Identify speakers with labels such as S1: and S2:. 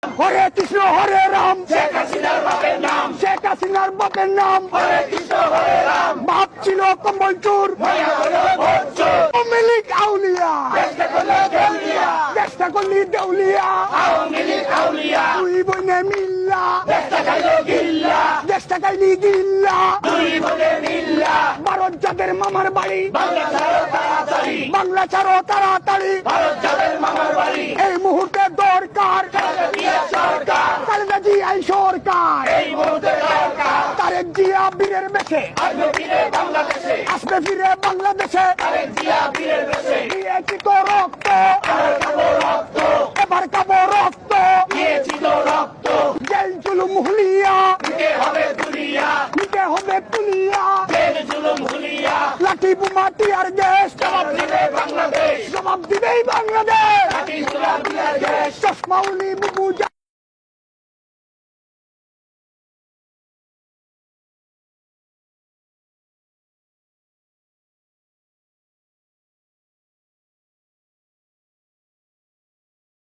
S1: হরে কৃষ্ণ হরে রাম,
S2: শেখ হাসিনার বাপের নাম,
S1: শেখ হাসিনার বাপের নাম।
S2: হরে কৃষ্ণ হরে রাম,
S1: বাপ ছিল কম্বল চোর,
S2: মায়া হলো ভোট চোর,
S1: আওয়ামী লীগ আউলিয়া,
S2: দেশটা করলো দেউলিয়া,
S1: দেশটা করলি দেউলিয়া।
S2: আওয়ামী লীগ আউলিয়া,
S1: দুই বনে মিল্লা,
S2: দেশটা খাইলো গিল্লা,
S1: দেশটা কাইলি গিল্লা।
S2: দুই বনে মিল্লা,
S1: ভারত যাদের মামার বাড়ি,
S2: বাংলা ছাড়ো তাড়াতাড়ি,
S1: বাংলা ছাড়ো তাড়াতাড়ি।
S2: ভারত যাদের মামার বাড়ি,
S1: এই মুহূর্তে দরকার
S2: খালেদা জিয়া সরকার,
S1: খালেদা জিয়া সরকার।
S2: এই মুহূর্তে দরকার,
S1: তারেক জিয়া বীরের বেশে
S2: আসবে ফিরে বাংলাদেশে,
S1: আসবে ফিরে বাংলাদেশে।
S2: তারেক জিয়া বীরের বেশে,
S1: দিয়েছি তো রক্ত,
S2: এবার খাবো রক্ত,
S1: এবার খাবো রক্ত।
S2: দিয়েছি তো রক্ত,
S1: জেল জুলুম হুলিয়া,
S2: দিতে হবে দুনিয়া,
S1: নিতে হবে পুলিয়া।
S2: জেল জুলুম হুলিয়া,
S1: লাঠি বোমা টিয়ার গ্যাস,
S2: জবাব দিবে বাংলাদেশ,
S1: জবাব দিবেই বাংলাদেশ।
S2: লাঠি সোনা দিয়ার দেশ,
S1: চশমাউলি বুবু